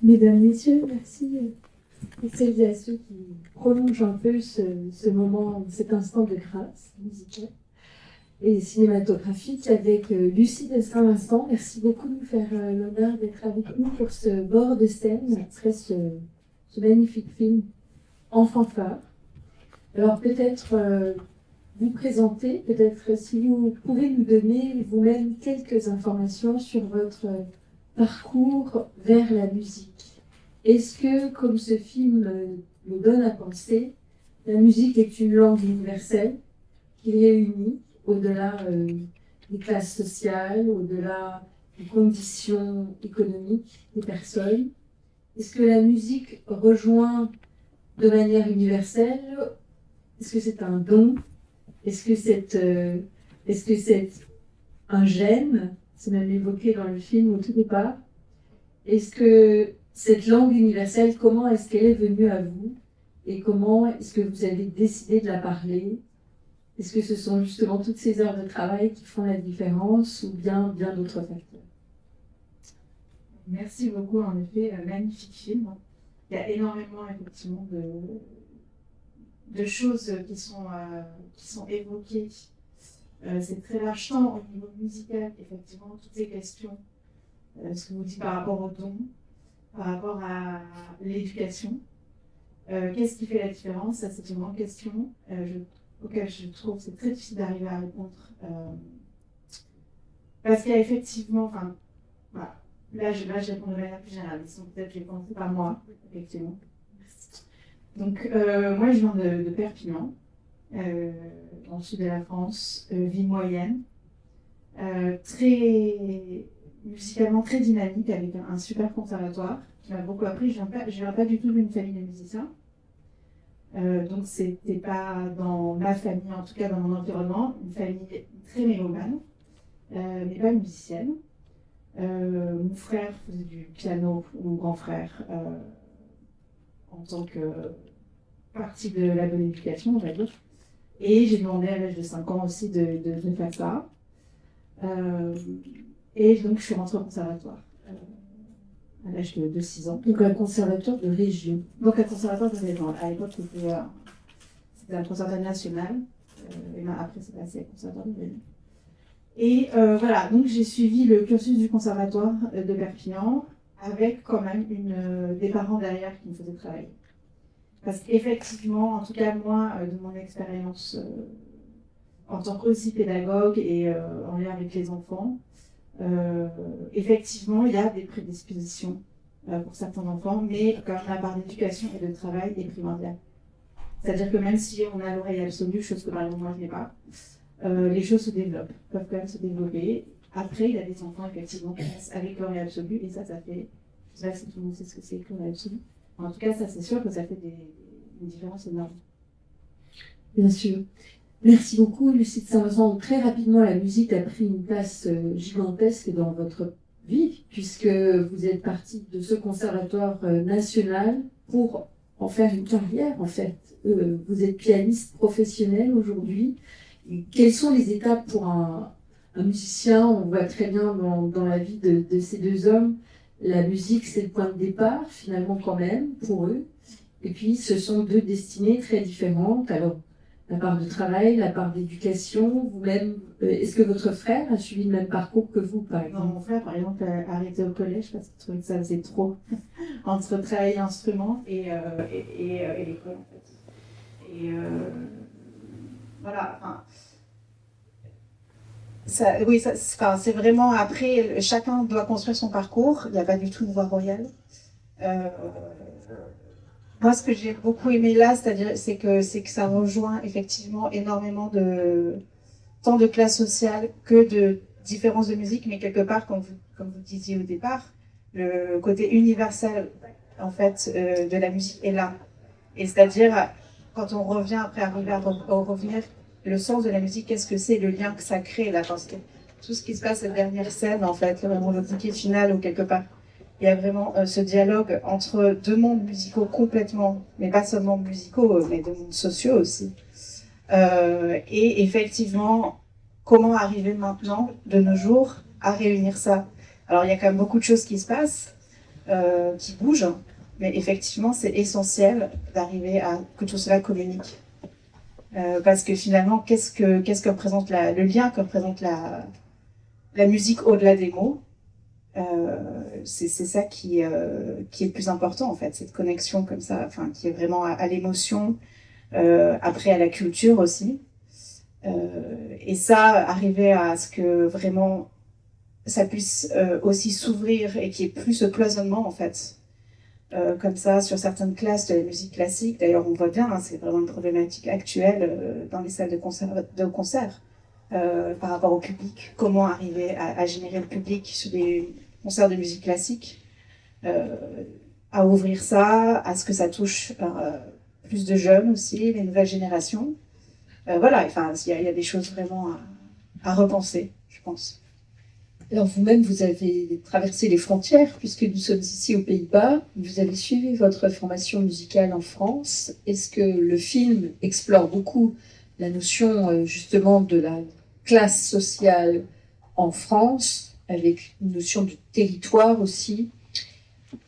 Mesdames, Messieurs, merci à celles et à ceux qui prolongent un peu ce moment, cet instant de grâce musicale et cinématographique avec Lucie de Saint-Vincent. Merci beaucoup de nous faire l'honneur d'être avec nous pour ce bord de scène après ce magnifique film en fanfare. Alors peut-être vous présenter, peut-être si vous pouvez nous donner vous-même quelques informations sur votre parcours vers la musique. Est-ce que, comme ce film nous donne à penser, la musique est une langue universelle qui réunit au-delà des classes sociales, au-delà des conditions économiques des personnes? Est-ce que la musique rejoint de manière universelle? Est-ce que c'est un don? Est-ce que c'est un gène? C'est même évoqué dans le film au tout départ. Est-ce que cette langue universelle, comment est-ce qu'elle est venue à vous? Et comment est-ce que vous avez décidé de la parler? Est-ce que ce sont justement toutes ces heures de travail qui font la différence ou bien d'autres facteurs? Merci beaucoup, en effet, magnifique film. Il y a énormément, effectivement, de choses qui sont évoquées. C'est très large, tant au niveau musical, effectivement, toutes ces questions, ce que vous dites par rapport aux dons, par rapport à l'éducation. Qu'est-ce qui fait la différence? Ça, c'est une grande question auquel je trouve que c'est très difficile d'arriver à répondre. Parce qu'il y a effectivement, enfin, voilà. Là, je réponds de manière plus générale, sinon peut-être je vais commencer par moi, effectivement. Donc, moi, je viens de Perpignan, dans le sud de la France, ville moyenne, très musicalement très dynamique, avec un super conservatoire qui m'a beaucoup appris. Je viens pas du tout d'une famille de musiciens, donc c'était pas dans ma famille, en tout cas dans mon environnement, une famille très mélomane, mais pas musicienne. Mon frère faisait du piano, mon grand frère, en tant que partie de la bonne éducation, on va dire. Et j'ai demandé à l'âge de 5 ans aussi de faire ça. Et donc je suis rentrée au conservatoire à l'âge de 6 ans. Donc un conservatoire de région. Donc un conservatoire de région. À l'époque, c'était un conservatoire national. Et après, c'est passé à conservatoire de région. Et voilà, donc j'ai suivi le cursus du conservatoire de Perpignan avec quand même des parents derrière qui me faisaient travailler. Parce qu'effectivement, en tout cas moi, de mon expérience en tant qu'aussi pédagogue et en lien avec les enfants, effectivement, il y a des prédispositions pour certains enfants, mais quand même la part d'éducation et de travail est primordiale. C'est-à-dire que même si on a l'oreille absolue, chose que par exemple moi je n'ai pas, les choses se développent, peuvent quand même se développer. Après, il y a des enfants effectivement qui naissent avec l'oreille absolue, et ça fait, je sais pas si tout le monde sait ce que c'est que l'oreille absolue, en tout cas ça c'est sûr que ça fait des différences énormes. Bien sûr. Merci beaucoup, Lucie de Saint-Vincent. Très rapidement, la musique a pris une place gigantesque dans votre vie, puisque vous êtes partie de ce conservatoire national pour en faire une carrière, en fait. Vous êtes pianiste professionnel aujourd'hui. Quelles sont les étapes pour un musicien? On voit très bien dans la vie de ces deux hommes, la musique, c'est le point de départ, finalement, quand même, pour eux. Et puis, ce sont deux destinées très différentes. Alors, la part de travail, la part d'éducation, vous-même, est-ce que votre frère a suivi le même parcours que vous, par exemple? Non, mon frère, par exemple, a arrêté au collège parce qu'il trouvait que ça faisait trop entre travail et instrument et l'école, en fait. Et voilà, enfin, c'est vraiment, après, chacun doit construire son parcours, il n'y a pas du tout une voie royale. Moi, ce que j'ai beaucoup aimé là, c'est que ça rejoint effectivement énormément tant de classes sociales que de différences de musique, mais quelque part, comme vous disiez au départ, le côté universel, en fait, de la musique est là. Et c'est-à-dire, quand on revient après arriver à revenir, le sens de la musique, qu'est-ce que c'est, le lien que ça crée là, parce que tout ce qui se passe cette dernière scène, en fait, vraiment le bouquet final ou quelque part. Il y a vraiment ce dialogue entre deux mondes musicaux complètement, mais pas seulement musicaux, mais deux mondes sociaux aussi. Et effectivement, comment arriver maintenant, de nos jours, à réunir ça? Alors, il y a quand même beaucoup de choses qui se passent. qui bouge, mais effectivement, c'est essentiel d'arriver à que tout cela communique. Parce que finalement, qu'est-ce que représente le lien que représente la musique au-delà des mots? C'est ça qui est le plus important, en fait, cette connexion comme ça, enfin, qui est vraiment à l'émotion, après à la culture aussi. Et ça, arriver à ce que vraiment ça puisse aussi s'ouvrir et qu'il n'y ait plus ce cloisonnement, en fait. Comme ça, sur certaines classes de la musique classique, d'ailleurs on voit bien, hein, c'est vraiment une problématique actuelle dans les salles de concert par rapport au public. Comment arriver à générer le public sur des concerts de musique classique, à ouvrir ça, à ce que ça touche plus de jeunes aussi, les nouvelles générations. Voilà, enfin, il y a des choses vraiment à repenser, je pense. Alors vous-même, vous avez traversé les frontières, puisque nous sommes ici aux Pays-Bas. Vous avez suivi votre formation musicale en France. Est-ce que le film explore beaucoup la notion justement de la classe sociale en France, avec une notion de territoire aussi?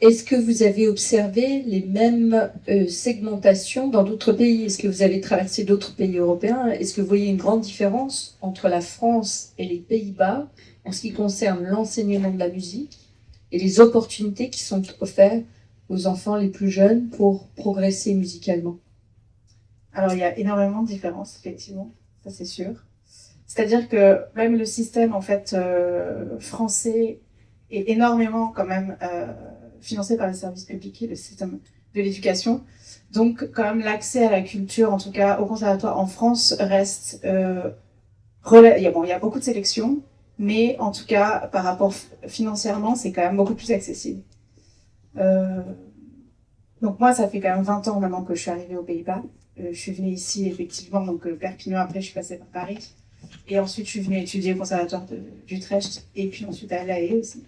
Est-ce que vous avez observé les mêmes segmentations dans d'autres pays? Est-ce que vous avez traversé d'autres pays européens? Est-ce que vous voyez une grande différence entre la France et les Pays-Bas en ce qui concerne l'enseignement de la musique et les opportunités qui sont offertes aux enfants les plus jeunes pour progresser musicalement? Alors, il y a énormément de différences, effectivement, ça c'est sûr. C'est-à-dire que même le système, en fait, français est énormément, quand même, financé par les services publics et le système de l'éducation. Donc, quand même, l'accès à la culture, en tout cas au conservatoire en France, reste... il y a beaucoup de sélections, mais en tout cas, par rapport financièrement, c'est quand même beaucoup plus accessible. Donc moi, ça fait quand même 20 ans maintenant que je suis arrivée aux Pays-Bas. Je suis venue ici, effectivement, donc Perpignan, après je suis passée par Paris. Et ensuite, je suis venue étudier au conservatoire d'Utrecht, et puis ensuite à La Haye aussi.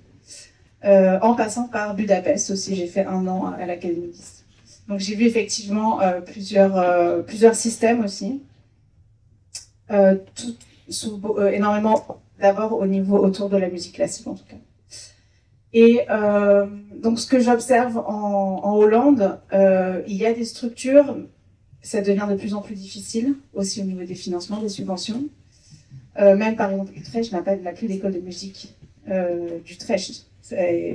En passant par Budapest aussi, j'ai fait 1 an à l'Académie d'Ist. Donc j'ai vu effectivement plusieurs systèmes aussi. Énormément, d'abord au niveau autour de la musique classique en tout cas. Et donc ce que j'observe en Hollande, il y a des structures, ça devient de plus en plus difficile, aussi au niveau des financements, des subventions. Même par exemple Utrecht n'a plus d'école de musique d'Utrecht.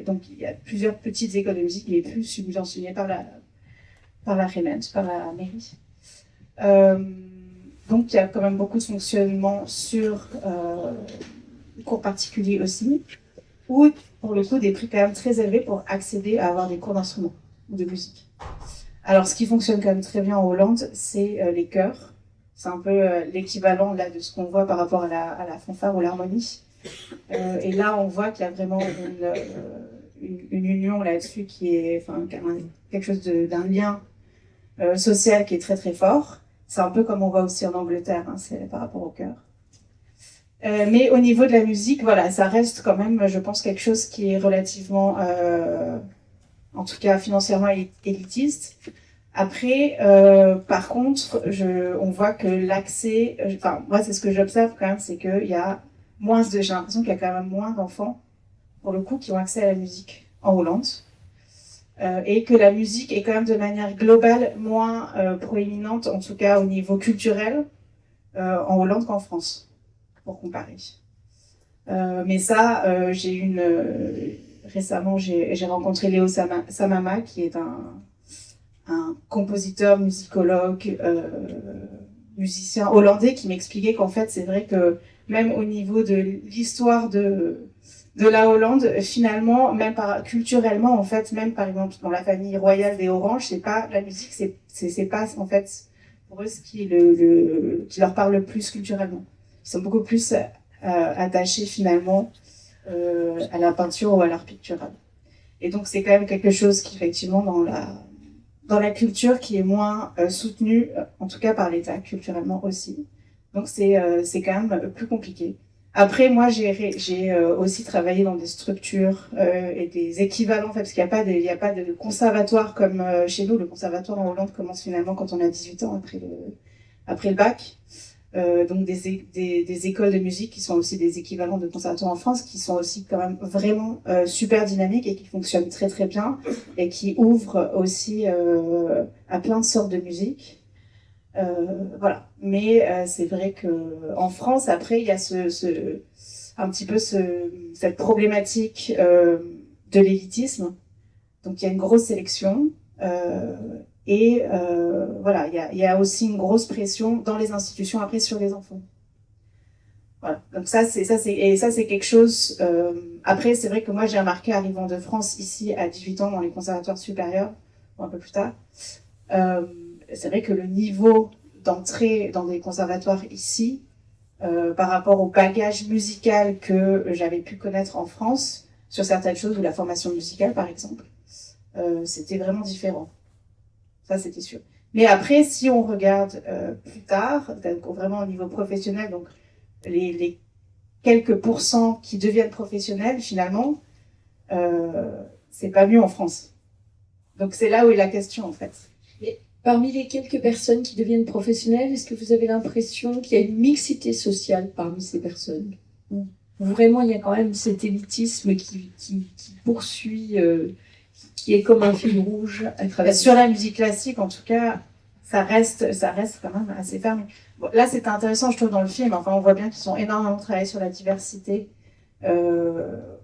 Donc il y a plusieurs petites écoles de musique, mais plus subventionnées par la Gemeente, par la mairie. Donc il y a quand même beaucoup de fonctionnement sur cours particuliers aussi, ou pour le coup des prix quand même très élevés pour accéder à avoir des cours d'instruments ou de musique. Alors ce qui fonctionne quand même très bien en Hollande, c'est les chœurs. C'est un peu l'équivalent là de ce qu'on voit par rapport à la fanfare ou l'harmonie. Et là on voit qu'il y a vraiment une union là-dessus qui est quelque chose d'un lien social qui est très très fort. C'est un peu comme on voit aussi en Angleterre, hein, c'est par rapport au chœur. Mais au niveau de la musique, voilà, ça reste quand même, je pense, quelque chose qui est relativement, en tout cas financièrement élitiste. Après, par contre, on voit que l'accès, moi c'est ce que j'observe quand même, c'est qu'il y a j'ai l'impression qu'il y a quand même moins d'enfants, pour le coup, qui ont accès à la musique en Hollande. Et que la musique est quand même de manière globale moins proéminente, en tout cas au niveau culturel, en Hollande qu'en France, pour comparer. Mais ça, récemment, j'ai rencontré Léo Samama, qui est un compositeur, musicologue, musicien hollandais, qui m'expliquait qu'en fait, c'est vrai que même au niveau de l'histoire de la Hollande, finalement, même culturellement, en fait, même par exemple dans la famille royale des Orange, c'est pas la musique, c'est pas en fait pour eux ce qui leur parle le plus culturellement. Ils sont beaucoup plus attachés finalement à la peinture ou à l'art pictural. Et donc c'est quand même quelque chose qui effectivement dans la culture qui est moins soutenu, en tout cas par l'État culturellement aussi. Donc c'est quand même plus compliqué. Après, moi, j'ai aussi travaillé dans des structures et des équivalents, en fait, parce qu'il n'y a pas de conservatoire comme chez nous. Le conservatoire en Hollande commence finalement quand on a 18 ans après le bac. donc des écoles de musique qui sont aussi des équivalents de conservatoires en France, qui sont aussi quand même vraiment super dynamiques et qui fonctionnent très très bien et qui ouvrent aussi à plein de sortes de musique. Voilà. Mais c'est vrai que en France, après, il y a un petit peu cette problématique de l'élitisme. Donc il y a une grosse sélection. Voilà, il y a aussi une grosse pression dans les institutions après sur les enfants. Voilà. Donc ça c'est quelque chose. Après c'est vrai que moi j'ai remarqué arrivant de France ici à 18 ans dans les conservatoires supérieurs ou un peu plus tard. C'est vrai que le niveau d'entrée dans des conservatoires ici par rapport au bagage musical que j'avais pu connaître en France sur certaines choses ou la formation musicale par exemple, c'était vraiment différent. Ça, c'était sûr. Mais après, si on regarde plus tard, donc vraiment au niveau professionnel, donc les quelques pourcents qui deviennent professionnels, finalement, c'est pas mieux en France. Donc c'est là où est la question, en fait. Et parmi les quelques personnes qui deviennent professionnelles, est-ce que vous avez l'impression qu'il y a une mixité sociale parmi ces personnes? Ou vraiment, il y a quand même cet élitisme qui poursuit, qui est comme un fil rouge à travers... Sur la musique classique, en tout cas, ça reste quand même assez fermé. Bon, là, c'était intéressant, je trouve, dans le film. Enfin, on voit bien qu'ils ont énormément travaillé sur la diversité,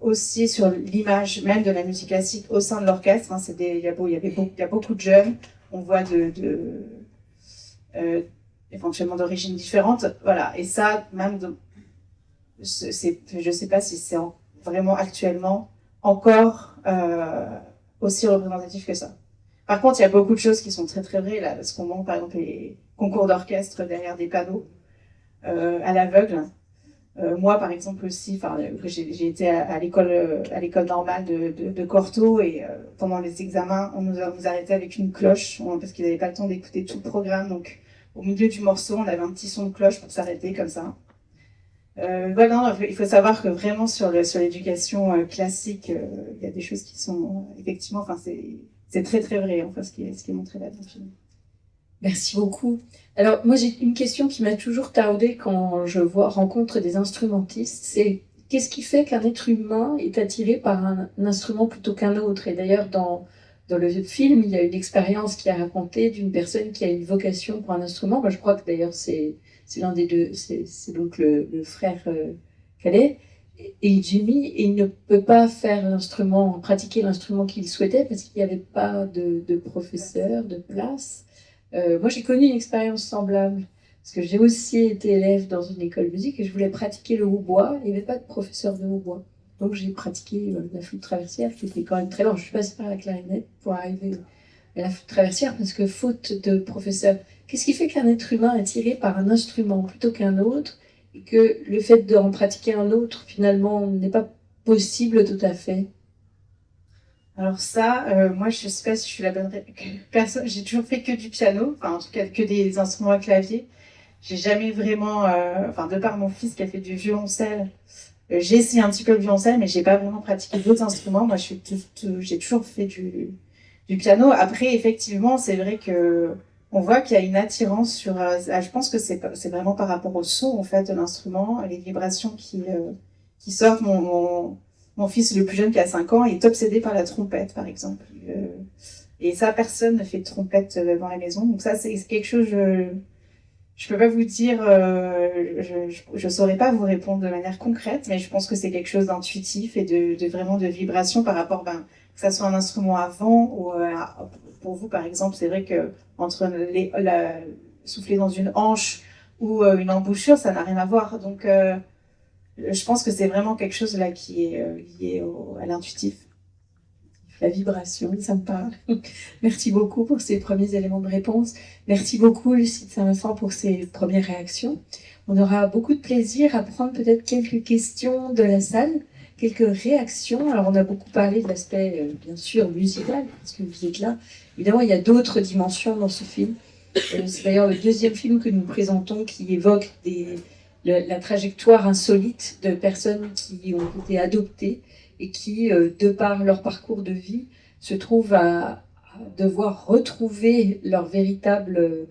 aussi sur l'image même de la musique classique au sein de l'orchestre. Hein, il y a beaucoup de jeunes. On voit éventuellement d'origines différentes. Voilà. Et ça, même, je sais pas si c'est vraiment actuellement encore aussi représentatif que ça. Par contre, il y a beaucoup de choses qui sont très très vraies là, parce qu'on montre par exemple les concours d'orchestre derrière des panneaux à l'aveugle. Moi, par exemple aussi, j'ai été à l'école normale de Cortot et pendant les examens, on nous arrêtait avec une cloche parce qu'ils n'avaient pas le temps d'écouter tout le programme. Donc, au milieu du morceau, on avait un petit son de cloche pour s'arrêter comme ça. Voilà, il faut savoir que vraiment sur l'éducation classique, il y a des choses qui sont effectivement, enfin c'est très très vrai, enfin ce qui est montré là dans le film. Merci beaucoup. Alors moi j'ai une question qui m'a toujours taraudée quand je rencontre des instrumentistes, c'est qu'est-ce qui fait qu'un être humain est attiré par un instrument plutôt qu'un autre? Et d'ailleurs dans le film, il y a une expérience qui est racontée d'une personne qui a une vocation pour un instrument. Moi je crois que d'ailleurs c'est l'un des deux, c'est donc le frère Calais et Jimmy, et il ne peut pas pratiquer l'instrument qu'il souhaitait parce qu'il n'y avait pas de professeur, de place. Moi, j'ai connu une expérience semblable, parce que j'ai aussi été élève dans une école de musique et je voulais pratiquer le hautbois. Il n'y avait pas de professeur de hautbois. Donc, j'ai pratiqué la flûte traversière, qui était quand même très longue. Je suis passée par la clarinette pour arriver à la flûte traversière, parce que faute de professeur, qu'est-ce qui fait qu'un être humain est attiré par un instrument plutôt qu'un autre, et que le fait d'en pratiquer un autre, finalement, n'est pas possible tout à fait? Alors ça, moi je sais pas si je suis la bonne personne. J'ai toujours fait que du piano, enfin en tout cas que des instruments à clavier. J'ai jamais vraiment, de par mon fils qui a fait du violoncelle, j'ai essayé un petit peu le violoncelle, mais j'ai pas vraiment pratiqué d'autres instruments. Moi j'ai toujours fait du piano. Après effectivement, c'est vrai que on voit qu'il y a une attirance sur. Je pense que c'est vraiment par rapport au son en fait de l'instrument, les vibrations qui sortent. Mon fils, le plus jeune qui a 5 ans, est obsédé par la trompette, par exemple. Et ça, personne ne fait de trompette dans la maison. Donc ça, c'est quelque chose, je peux pas vous dire, je saurais pas vous répondre de manière concrète, mais je pense que c'est quelque chose d'intuitif et vraiment de vibration par rapport, que ça soit un instrument à vent ou pour vous, par exemple, c'est vrai que entre souffler dans une hanche ou une embouchure, ça n'a rien à voir. Donc, je pense que c'est vraiment quelque chose là qui est lié à l'intuitif. La vibration, ça me parle. Merci beaucoup pour ces premiers éléments de réponse. Merci beaucoup, Lucie de Saint-Vincent, pour ces premières réactions. On aura beaucoup de plaisir à prendre peut-être quelques questions de la salle, quelques réactions. Alors, on a beaucoup parlé de l'aspect, bien sûr, musical, parce que vous êtes là. Évidemment, il y a d'autres dimensions dans ce film. C'est d'ailleurs le deuxième film que nous présentons qui évoque la trajectoire insolite de personnes qui ont été adoptées et qui, de par leur parcours de vie, se trouvent à devoir retrouver leurs véritables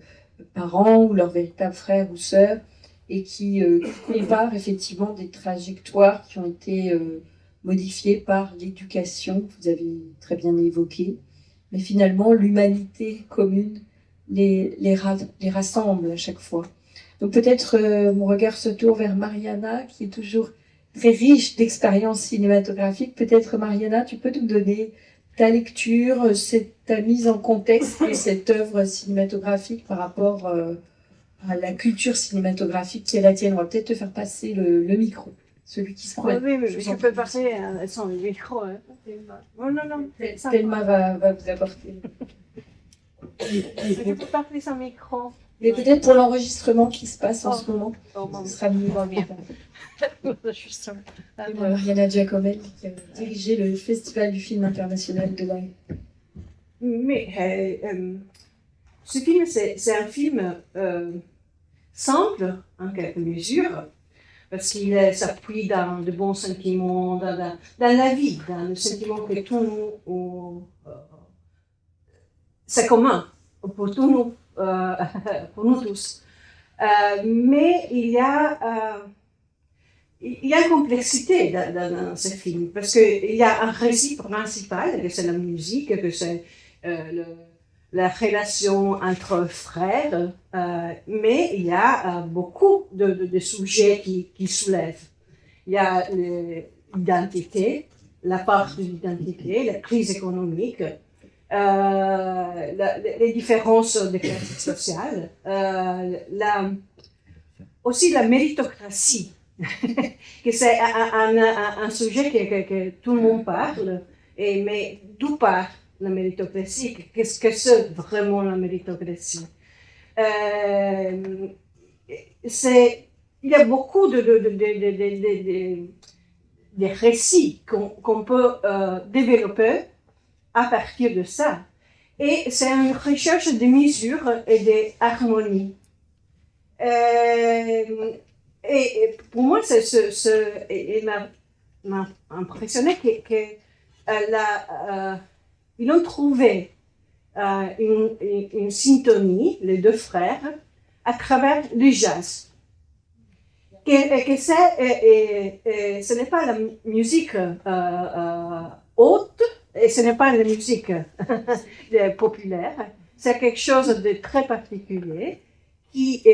parents ou leurs véritables frères ou sœurs et qui compare effectivement des trajectoires qui ont été modifiées par l'éducation, que vous avez très bien évoqué. Mais finalement, l'humanité commune les rassemble à chaque fois. Donc peut-être mon regard se tourne vers Mariana, qui est toujours très riche d'expériences cinématographiques. Peut-être Mariana, tu peux nous donner ta lecture, ta mise en contexte de cette œuvre cinématographique par rapport à la culture cinématographique qui est la tienne. On va peut-être te faire passer le micro, celui qui se promène. Oui, mais je peux passer sans le micro. Hein. Non, non, non. Thelma va vous apporter. Je peux parler sans micro. Mais peut-être pour l'enregistrement qui se passe en ce moment, bon, ce sera mieux. bien. Je suis seule. Mariana Giacomelli qui a dirigé le Festival du film international de l'Ain. Mais ce film, c'est un film simple en quelque mesure, parce qu'il s'appuie dans de bons sentiments, dans la vie, dans le sentiment que tout nous, c'est commun pour tous nous, pour nous tous. Mais il y a une complexité dans ce film, parce qu'il y a un récit principal, que c'est la musique, que c'est la relation entre frères, mais il y a beaucoup de sujets qui soulèvent. Il y a l'identité, la part de l'identité, la crise économique, les différences de classe sociale, aussi la méritocratie, que c'est un sujet que tout le monde parle, mais d'où part la méritocratie? Qu'est-ce que c'est vraiment la méritocratie? Il y a beaucoup de récits qu'on peut développer à partir de ça. Et c'est une recherche de mesures et d'harmonie. Et pour moi, il m'a impressionné qu'ils ont trouvé une syntonie, les deux frères, à travers le jazz. Ce n'est pas la musique haute, et ce n'est pas la musique populaire, c'est quelque chose de très particulier qui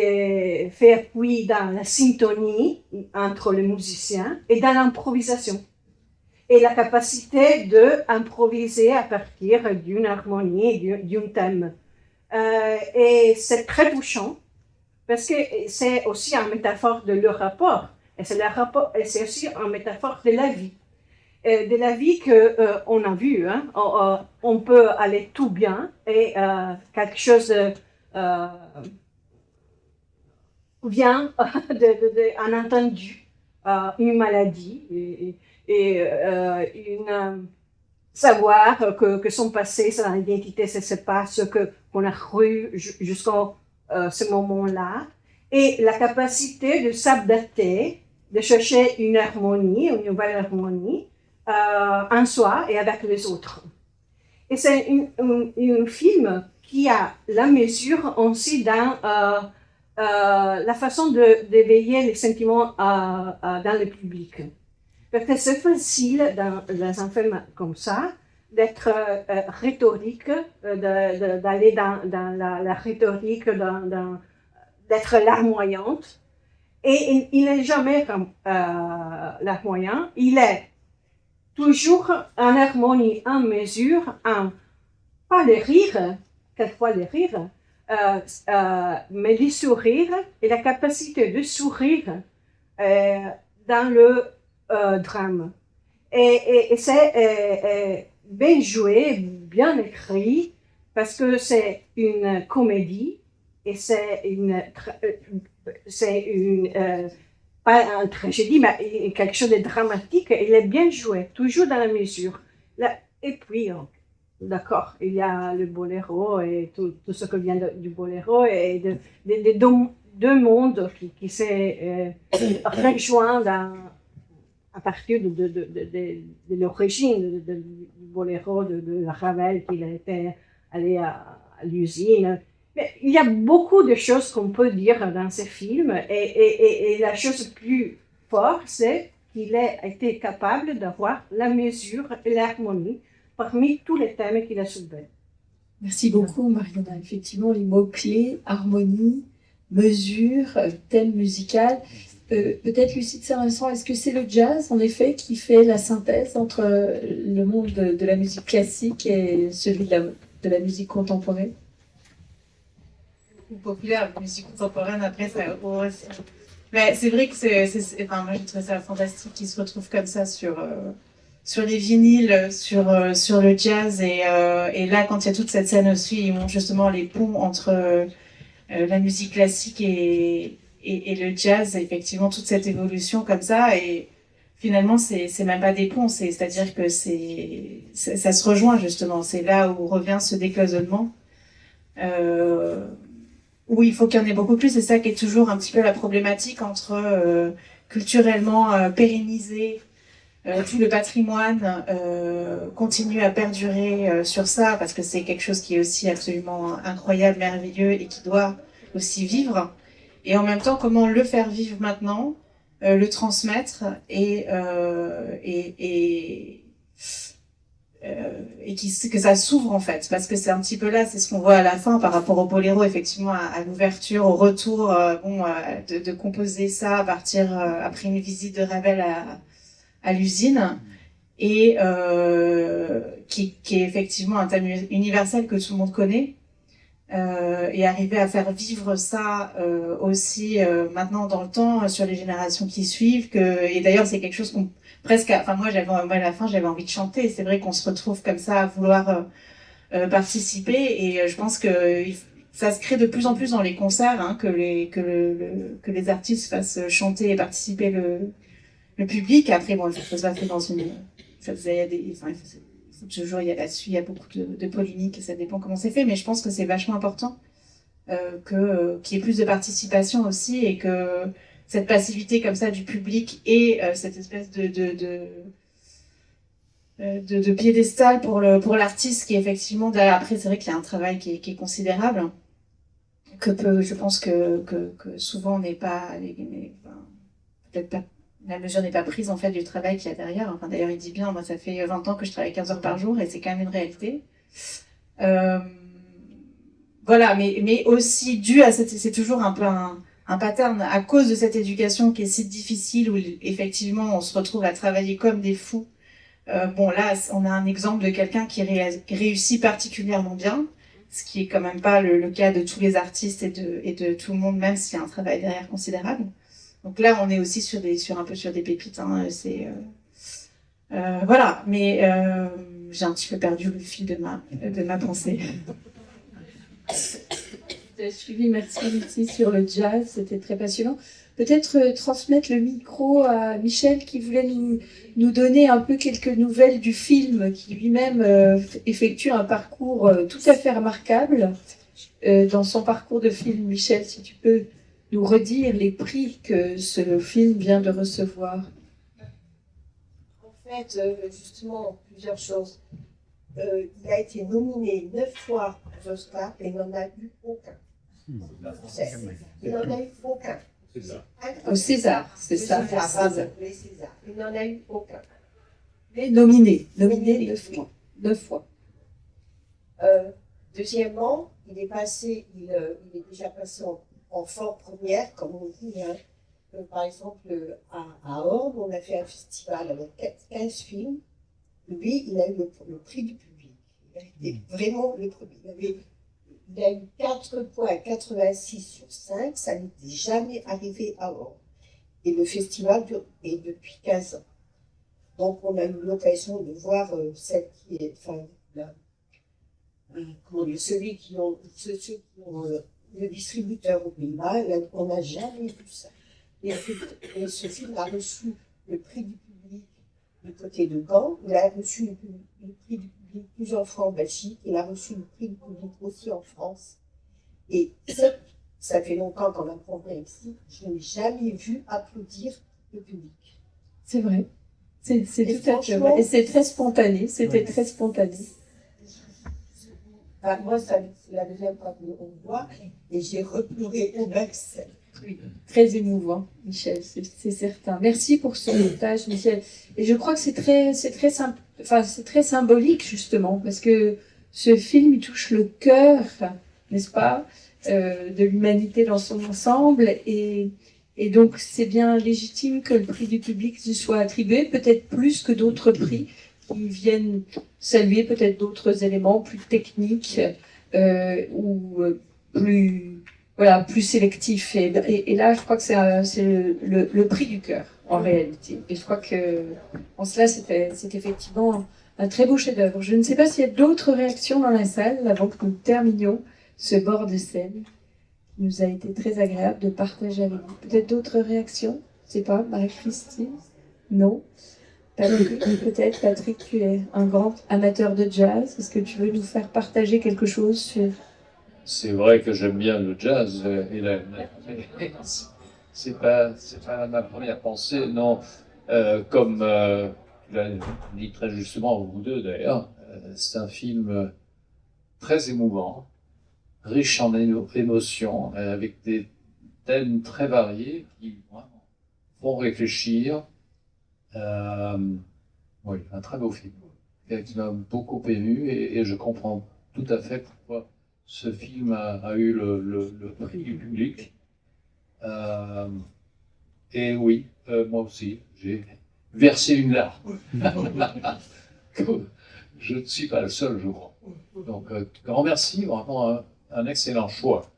fait appui dans la syntonie entre les musiciens et dans l'improvisation. Et la capacité d'improviser à partir d'une harmonie, d'un thème. Et c'est très touchant, parce que c'est aussi une métaphore de leur rapport, et c'est aussi une métaphore de la vie. De la vie qu'on a vu, hein. On peut aller tout bien, et quelque chose vient d'un inattendu, une maladie, savoir que son passé, son identité, c'est pas ce qu'on a cru jusqu'à ce moment-là, et la capacité de s'adapter, de chercher une harmonie, une nouvelle harmonie en soi et avec les autres. Et c'est un film qui a la mesure aussi dans la façon d'éveiller les sentiments dans le public. Parce que c'est facile dans un film comme ça d'être rhétorique, d'aller dans la rhétorique, d'être larmoyante. Et il n'est jamais comme larmoyant, il est toujours en harmonie, en mesure, pas le rire, quelquefois le rire, mais le sourire et la capacité de sourire dans le drame. Et c'est bien joué, bien écrit, parce que c'est une comédie et c'est pas une tragédie, mais quelque chose de dramatique. Il est bien joué, toujours dans la mesure. Là, et puis, d'accord, il y a le boléro et tout ce qui vient du boléro et deux mondes qui s'est rejoint à partir de l'origine du boléro de Ravel, qu'il était allé à l'usine. Mais il y a beaucoup de choses qu'on peut dire dans ce film, et la chose plus forte, c'est qu'il a été capable d'avoir la mesure et l'harmonie parmi tous les thèmes qu'il a soulevés. Merci beaucoup, Mariana. Effectivement, les mots-clés, harmonie, mesure, thème musical. Peut-être, Lucie de Saint-Vincent, est-ce que c'est le jazz, en effet, qui fait la synthèse entre le monde de la musique classique et celui de la musique contemporaine? Populaire, la musique contemporaine, après, ça aussi. Mais c'est vrai que enfin, moi, j'ai trouvé ça fantastique qu'ils se retrouvent comme ça sur les vinyles, sur le jazz. Et là, quand il y a toute cette scène aussi, ils montrent justement les ponts entre la musique classique et le jazz, effectivement, toute cette évolution comme ça. Et finalement, c'est même pas des ponts, c'est-à-dire que ça se rejoint, justement. C'est là où revient ce décloisonnement. Où il faut qu'il y en ait beaucoup plus, c'est ça qui est toujours un petit peu la problématique entre culturellement pérenniser tout le patrimoine, continue à perdurer sur ça, parce que c'est quelque chose qui est aussi absolument incroyable, merveilleux, et qui doit aussi vivre. Et en même temps, comment le faire vivre maintenant, le transmettre, et que ça s'ouvre en fait, parce que c'est un petit peu là, c'est ce qu'on voit à la fin par rapport au boléro, effectivement, à l'ouverture, au retour, de composer ça à partir, après une visite de Ravel à l'usine, et qui est effectivement un thème universel que tout le monde connaît, et arriver à faire vivre ça aussi maintenant dans le temps, sur les générations qui suivent, et d'ailleurs c'est quelque chose qu'on presque, enfin moi à la fin j'avais envie de chanter. C'est vrai qu'on se retrouve comme ça à vouloir participer, et je pense que ça se crée de plus en plus dans les concerts, hein, que les artistes fassent chanter et participer le public. Après bon, ça se fait dans une, ça faisait toujours il y a là-dessus, il y a beaucoup de polémiques, et ça dépend comment c'est fait, mais je pense que c'est vachement important qu'il y ait plus de participation aussi, et que cette passivité comme ça du public et cette espèce de piédestal pour l'artiste, qui effectivement, après c'est vrai qu'il y a un travail qui est considérable, je pense que souvent on n'est pas, peut-être pas, la mesure n'est pas prise en fait du travail qu'il y a derrière. Enfin, d'ailleurs il dit bien, moi ça fait 20 ans que je travaille 15 heures par jour, et c'est quand même une réalité. Voilà, mais aussi dû à c'est toujours un peu un pattern à cause de cette éducation qui est si difficile, où effectivement on se retrouve à travailler comme des fous. Bon là, on a un exemple de quelqu'un qui réussit particulièrement bien, ce qui est quand même pas le cas de tous les artistes et de tout le monde, même s'il y a un travail derrière considérable. Donc là, on est aussi un peu sur des pépites, hein, voilà, mais j'ai un petit peu perdu le fil de ma pensée. J'ai suivi, merci Lucie, sur le jazz, c'était très passionnant. Peut-être transmettre le micro à Michel, qui voulait nous donner un peu quelques nouvelles du film, qui lui-même effectue un parcours tout à fait remarquable. Dans son parcours de film, Michel, si tu peux nous redire les prix que ce film vient de recevoir. En fait, justement, plusieurs choses. Il a été nominé 9 fois aux Oscars et n'en a eu aucun. Il n'en a eu aucun. Au César, c'est ça. Les Césars. Il n'en a eu aucun. Mais nominé 9 fois. Deuxièmement, il est déjà passé en forme première, comme on dit. Hein. Par exemple, à Orbe, on a fait un festival avec 15 films. Lui, il a eu le prix du public. Il a été vraiment le premier. Il a eu 4,86 sur 5. Ça n'était jamais arrivé à Orbe. Et le festival est depuis 15 ans. Donc, on a eu l'occasion de voir celle qui est, ceux qui ont le distributeur au Pays-Bas. On n'a jamais vu ça. Et ce film a reçu le prix du public du côté de Gand. Il a reçu le prix du public plusieurs fois en Belgique. Il a reçu le prix du public aussi en France. Et ça fait longtemps qu'on apprend ici. Je n'ai jamais vu applaudir le public. C'est vrai. C'est tout à fait vrai. Et c'est très spontané. C'était très spontané. Enfin, moi, c'est la deuxième fois qu'on me voit, et j'ai repleuré au max. Oui, très émouvant, Michel, c'est certain. Merci pour ce montage, Michel. Et je crois que c'est très symbolique, justement, parce que ce film, il touche le cœur, n'est-ce pas, de l'humanité dans son ensemble. Et donc, c'est bien légitime que le prix du public lui soit attribué, peut-être plus que d'autres prix qui viennent saluer peut-être d'autres éléments plus techniques ou plus sélectifs. Et là, je crois que c'est le prix du cœur, en réalité. Et je crois que, en cela, c'est effectivement un très beau chef-d'œuvre. Je ne sais pas s'il y a d'autres réactions dans la salle avant que nous terminions ce bord de scène. Il nous a été très agréable de partager avec vous. Peut-être d'autres réactions? Je ne sais pas, Marie-Christine? Non? Patrick, peut-être. Patrick, tu es un grand amateur de jazz. Est-ce que tu veux nous faire partager quelque chose sur... C'est vrai que j'aime bien le jazz, c'est pas ma première pensée, non. Comme tu l'as dit très justement, vous deux d'ailleurs, c'est un film très émouvant, riche en émotions, avec des thèmes très variés qui font réfléchir. Oui, un très beau film qui m'a beaucoup ému et je comprends tout à fait pourquoi ce film a eu le prix du public. Et oui, moi aussi, j'ai versé une larme. Je ne suis pas le seul, je crois. Donc, grand merci, vraiment un excellent choix.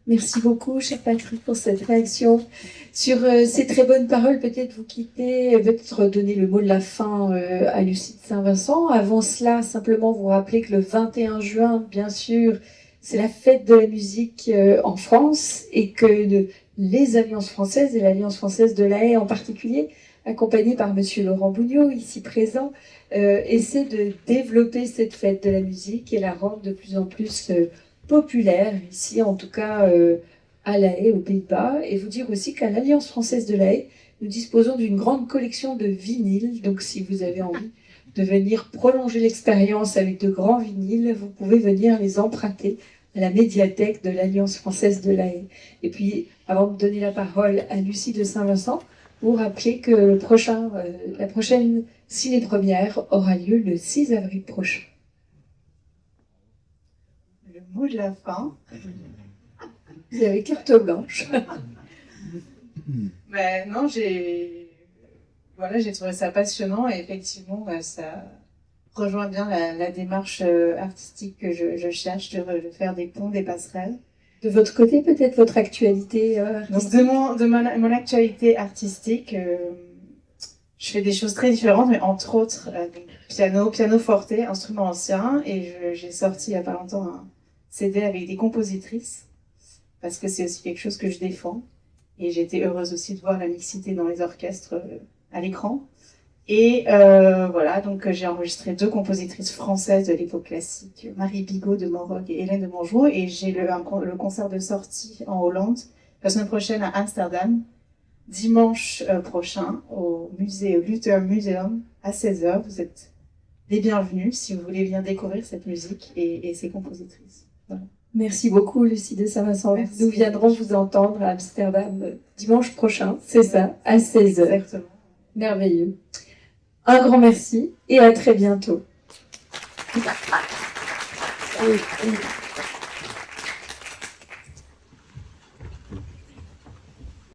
Merci beaucoup, cher Patrick, pour cette réaction. Sur ces très bonnes paroles, peut-être vous quitter, peut-être donner le mot de la fin à Lucie de Saint-Vincent. Avant cela, simplement vous rappeler que le 21 juin, bien sûr, c'est la fête de la musique en France et que les Alliances françaises et l'Alliance française de la Haye en particulier, accompagnée par Monsieur Laurent Bougnot, ici présent, essaie de développer cette fête de la musique et la rendre de plus en plus populaire, ici en tout cas à La Haye, aux Pays-Bas, et vous dire aussi qu'à l'Alliance française de La Haye, nous disposons d'une grande collection de vinyles, donc si vous avez envie de venir prolonger l'expérience avec de grands vinyles, vous pouvez venir les emprunter à la médiathèque de l'Alliance française de La Haye. Et puis, avant de donner la parole à Lucie de Saint-Vincent, vous rappelez que la prochaine ciné-première aura lieu le 6 avril prochain. Le mot de la fin. Vous avez carte blanche. Ben, non, j'ai trouvé ça passionnant et effectivement, ça rejoint bien la démarche artistique que je cherche de faire des ponts, des passerelles. De votre côté, peut-être votre actualité artistique. Donc de mon actualité artistique, je fais des choses très différentes, mais entre autres piano forte, instrument ancien, et j'ai sorti il n'y a pas longtemps un CD avec des compositrices, parce que c'est aussi quelque chose que je défends. Et j'ai été heureuse aussi de voir la mixité dans les orchestres à l'écran. Et voilà, donc j'ai enregistré 2 compositrices françaises de l'époque classique, Marie Bigot de Morog et Hélène de Montjoie. Et j'ai le concert de sortie en Hollande, la semaine prochaine à Amsterdam, dimanche prochain, au Luther Museum, à 16h. Vous êtes les bienvenus si vous voulez bien découvrir cette musique et ces compositrices. Voilà. Merci beaucoup, Lucie de Saint-Vincent. Nous viendrons vous entendre à Amsterdam dimanche prochain, c'est ça, à 16h. Exactement. Merveilleux. Un grand merci et à très bientôt. Oui.